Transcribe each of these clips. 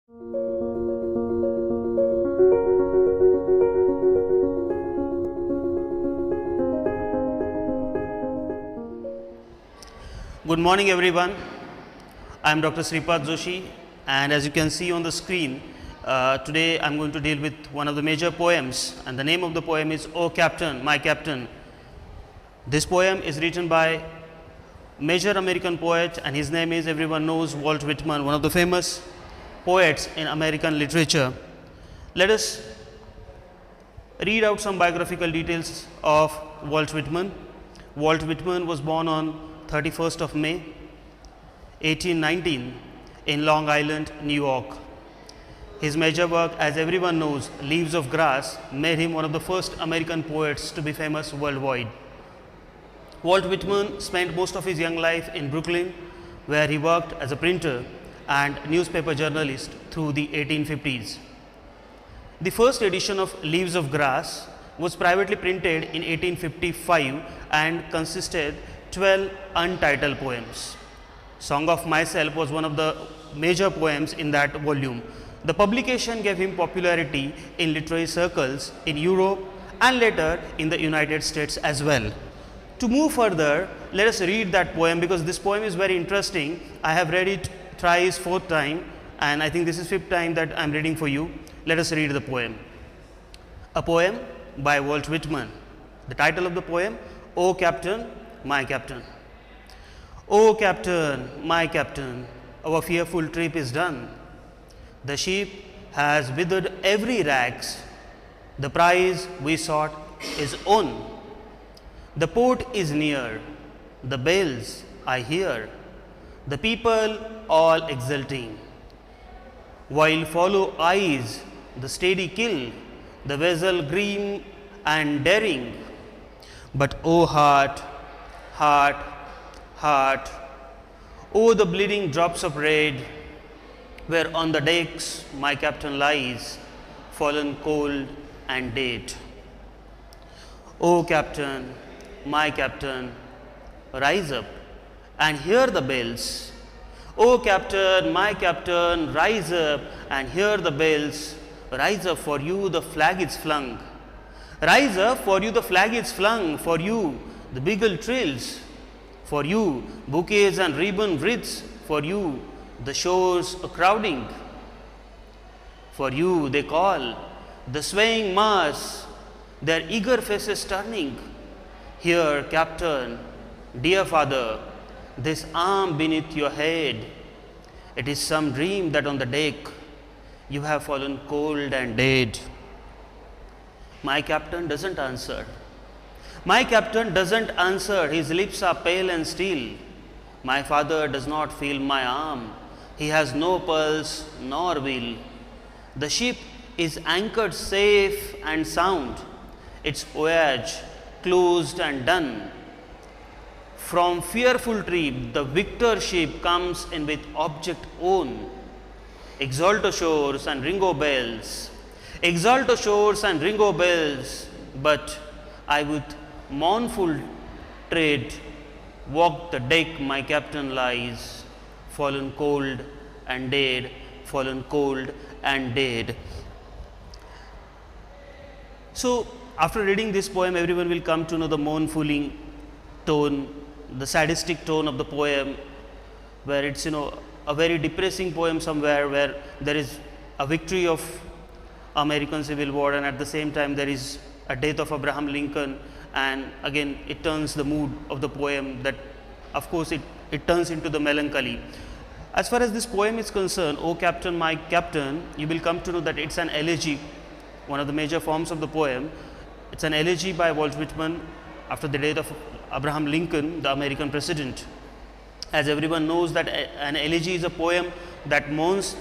Good morning everyone. I am Dr. Sripad Joshi, and as you can see on the screen, today I am going to deal with one of the major poems, and the name of the poem is "O Captain, My Captain." This poem is written by major American poet, and his name is, everyone knows, Walt Whitman, one of the famous poets in American literature. Let us read out some biographical details of Walt Whitman. Walt Whitman was born on 31st of May 1819 in Long Island, New York. His major work, as everyone knows, Leaves of Grass, made him one of the first American poets to be famous worldwide. Walt Whitman spent most of his young life in Brooklyn, where he worked as a printer and newspaper journalist through the 1850s. The first edition of Leaves of Grass was privately printed in 1855 and consisted 12 untitled poems. Song of Myself was one of the major poems in that volume. The publication gave him popularity in literary circles in Europe and later in the United States as well. To move further, let us read that poem, because this poem is very interesting. I have read it thrice, fourth time, and I think this is fifth time that I am reading for you. Let us read the poem. A poem by Walt Whitman. The title of the poem, "O Captain, My Captain." O Captain, my Captain, our fearful trip is done. The ship has withered every rags. The prize we sought is on. The port is near. The bells I hear. The people all exulting. While follow eyes the steady kill, the vessel grim and daring. But O heart, heart, heart, oh the bleeding drops of red, where on the decks my captain lies, fallen cold and dead. O Captain, my Captain, rise up and hear the bells. O Captain, my Captain, rise up and hear the bells. Rise up, for you the flag is flung. Rise up, for you the flag is flung. For you the bugle trills. For you bouquets and ribbon wreaths. For you the shores a crowding. For you they call, the swaying mass, their eager faces turning. Here, Captain, dear father, this arm beneath your head. It is some dream that on the deck you have fallen cold and dead. My captain doesn't answer. My captain doesn't answer. His lips are pale and still. My father does not feel my arm. He has no pulse nor will. The ship is anchored safe and sound, its voyage closed and done. From fearful trip, the victor ship comes in with object own. Exalt o shores and ring o bells. Exalt o shores and ring o bells. But I with mournful tread walk the deck, my captain lies, fallen cold and dead, fallen cold and dead. So, after reading this poem, everyone will come to know the mournful tone, the sadistic tone of the poem, where it's a very depressing poem somewhere, where there is a victory of American Civil War, and at the same time there is a death of Abraham Lincoln, and again it turns the mood of the poem, that of course it turns into the melancholy. As far as this poem is concerned, O Captain, my Captain, you will come to know that it's an elegy, one of the major forms of the poem. It's an elegy by Walt Whitman after the death of Abraham Lincoln, the American president. As everyone knows that an elegy is a poem that mourns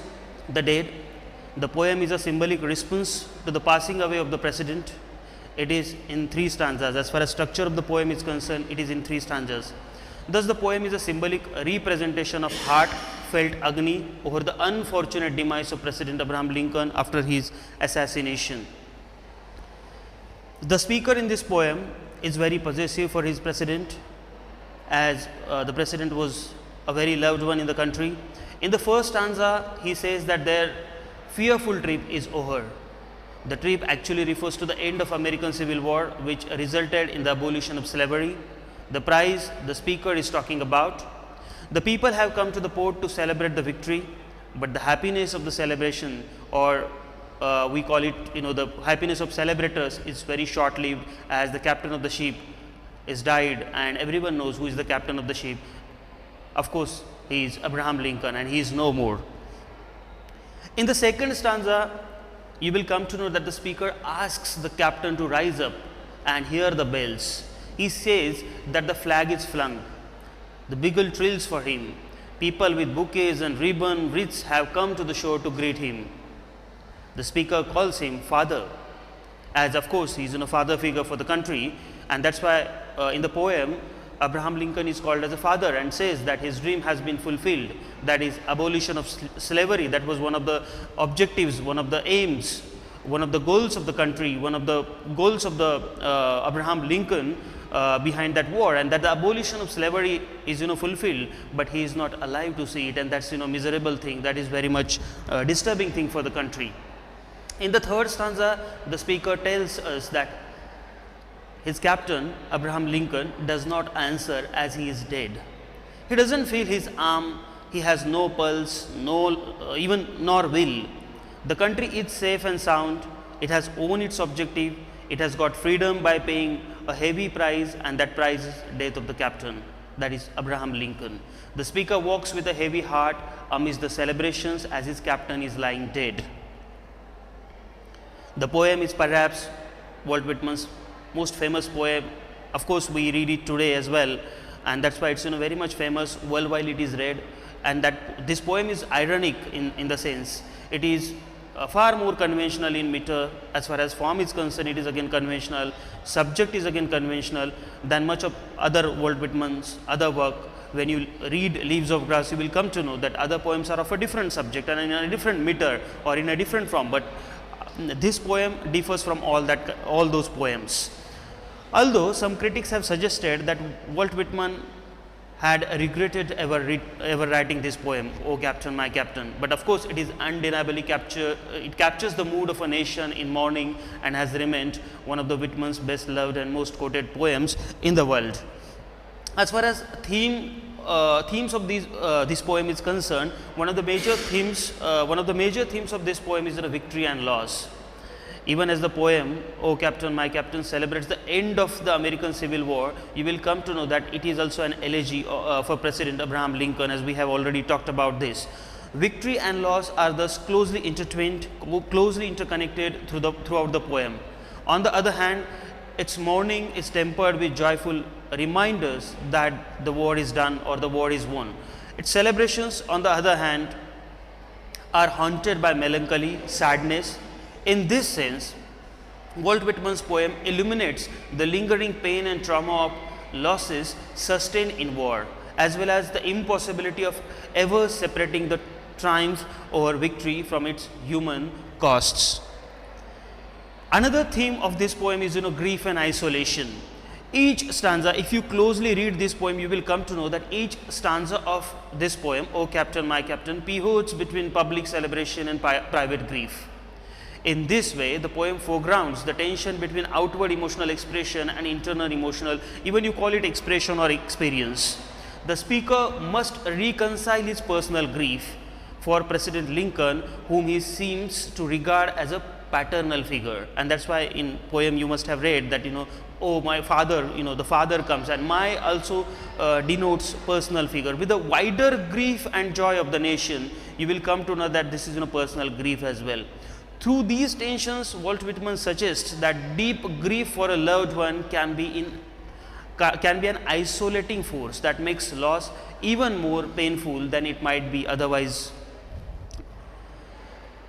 the dead. The poem is a symbolic response to the passing away of the president. It is in 3 stanzas. As far as structure of the poem is concerned, it is in 3 stanzas. Thus, the poem is a symbolic representation of heartfelt agony over the unfortunate demise of President Abraham Lincoln after his assassination. The speaker in this poem is very possessive for his president, as the president was a very loved one in the country. In the first stanza, he says that fearful trip is over. The trip actually refers to the end of American Civil War, which resulted in the abolition of slavery. The prize the speaker is talking about. The people have come to the port to celebrate the victory, but the happiness of the celebration, or we call it, the happiness of celebrators, is very short lived, as the captain of the ship is died, and everyone knows who is the captain of the ship. Of course, he is Abraham Lincoln, and he is no more. In the second stanza, you will come to know that the speaker asks the captain to rise up and hear the bells. He says that the flag is flung. The beagle trills for him. People with bouquets and ribbon wreaths have come to the shore to greet him. The speaker calls him father, as of course he is a father figure for the country, and that's why in the poem Abraham Lincoln is called as a father, and says that his dream has been fulfilled, that is abolition of slavery. That was one of the objectives, one of the aims, one of the goals of the country, one of the goals of the Abraham Lincoln behind that war, and that the abolition of slavery is fulfilled, but he is not alive to see it, and that's miserable thing. That is very much disturbing thing for the country. In the third stanza, the speaker tells us that his captain Abraham Lincoln does not answer, as he is dead. He doesn't feel his arm, he has no pulse, nor will. The country is safe and sound, it has owned its objective, it has got freedom by paying a heavy price, and that price is death of the captain, that is Abraham Lincoln. The speaker walks with a heavy heart amidst the celebrations as his captain is lying dead. The poem is perhaps Walt Whitman's most famous poem. Of course, we read it today as well, and that's why it's very much famous worldwide. It is read, and that this poem is ironic in the sense it is far more conventional in meter. As far as form is concerned, it is again conventional, subject is again conventional than much of other Walt Whitman's other work. When you read Leaves of Grass, you will come to know that other poems are of a different subject and in a different meter or in a different form, but this poem differs from all those poems. Although some critics have suggested that Walt Whitman had regretted ever writing this poem, "O Captain, My Captain," but of course it is undeniably it captures the mood of a nation in mourning, and has remained one of the Whitman's best loved and most quoted poems in the world. As far as themes of this poem is concerned, one of the major themes of this poem is victory and loss. Even as the poem "O Captain, My Captain" celebrates the end of the American Civil War, you will come to know that it is also an elegy for President Abraham Lincoln, as we have already talked about this. Victory and loss are thus closely intertwined, closely interconnected throughout the poem. On the other hand, its mourning is tempered with joyful reminders that the war is done or the war is won. Its celebrations, on the other hand, are haunted by melancholy, sadness. In this sense, Walt Whitman's poem illuminates the lingering pain and trauma of losses sustained in war, as well as the impossibility of ever separating the triumph or victory from its human costs. Another theme of this poem is grief and isolation. Each stanza, if you closely read this poem, you will come to know that each stanza of this poem, "O Captain, My Captain," pivots between public celebration and private grief. In this way, the poem foregrounds the tension between outward emotional expression and internal emotional, even you call it expression or experience. The speaker must reconcile his personal grief for President Lincoln, whom he seems to regard as a paternal figure, and that's why in poem you must have read that "Oh, my father," the father comes, and "my" also denotes personal figure. With the wider grief and joy of the nation, you will come to know that this is personal grief as well. Through these tensions, Walt Whitman suggests that deep grief for a loved one can be an isolating force that makes loss even more painful than it might be otherwise.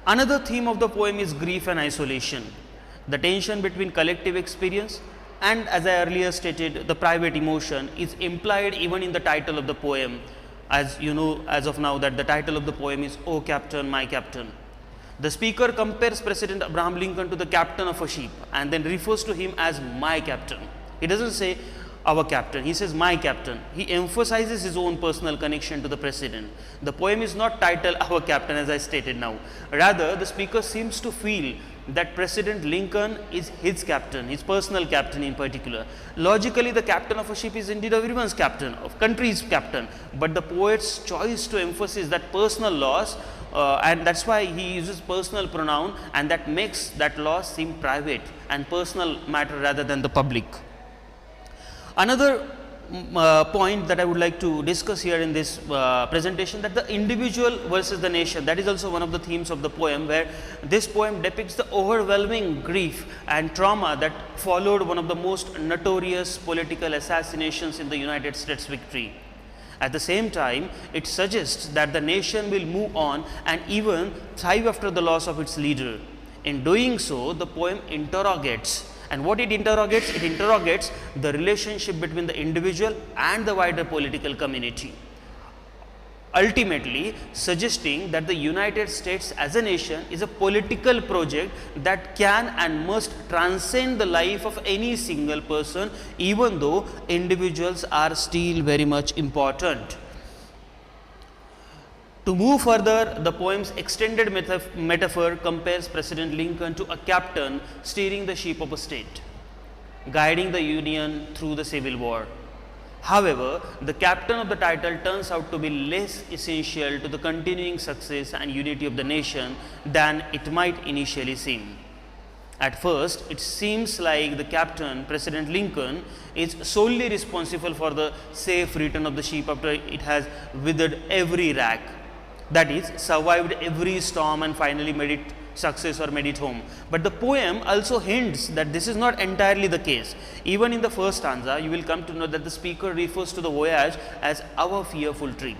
Another theme of the poem is grief and isolation. The tension between collective experience and, as I earlier stated, the private emotion is implied even in the title of the poem, as you know as of now that the title of the poem is "O Captain, My Captain." The speaker compares President Abraham Lincoln to the captain of a ship and then refers to him as "my captain." He doesn't say our captain. He says, my captain. He emphasizes his own personal connection to the president. The poem is not titled Our Captain, as I stated now. Rather, the speaker seems to feel that President Lincoln is his captain, his personal captain in particular. Logically, the captain of a ship is indeed everyone's captain, of country's captain, but the poet's choice to emphasize that personal loss, and that's why he uses personal pronoun, and that makes that loss seem private and personal matter rather than the public. Another point that I would like to discuss here in this presentation, that the individual versus the nation, that is also one of the themes of the poem, where this poem depicts the overwhelming grief and trauma that followed one of the most notorious political assassinations in the United States victory. At the same time, it suggests that the nation will move on and even thrive after the loss of its leader. In doing so, the poem interrogates. And what it interrogates? It interrogates the relationship between the individual and the wider political community, ultimately suggesting that the United States as a nation is a political project that can and must transcend the life of any single person, even though individuals are still very much important. To move further, the poem's extended metaphor compares President Lincoln to a captain steering the ship of a state, guiding the Union through the Civil War. However, the captain of the title turns out to be less essential to the continuing success and unity of the nation than it might initially seem. At first, it seems like the captain, President Lincoln, is solely responsible for the safe return of the ship after it has withered every rack. That is, survived every storm and finally made it success or made it home. But the poem also hints that this is not entirely the case. Even in the first stanza, you will come to know that the speaker refers to the voyage as our fearful trip,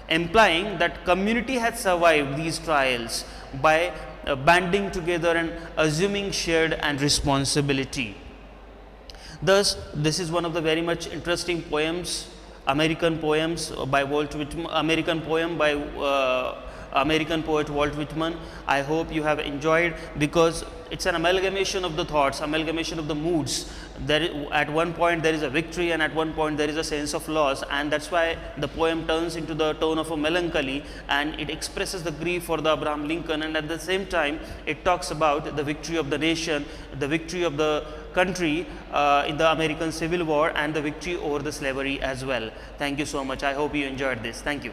implying that community has survived these trials by banding together and assuming shared and responsibility. Thus, this is one of the very much interesting poems, American poems by Walt Whitman, American poem by American poet Walt Whitman. I hope you have enjoyed, because it's an amalgamation of the thoughts, amalgamation of the moods. At one point there is a victory and at one point there is a sense of loss, and that's why the poem turns into the tone of a melancholy, and it expresses the grief for the Abraham Lincoln, and at the same time it talks about the victory of the nation, the victory of the country in the American Civil War, and the victory over the slavery as well. Thank you so much. I hope you enjoyed this. Thank you.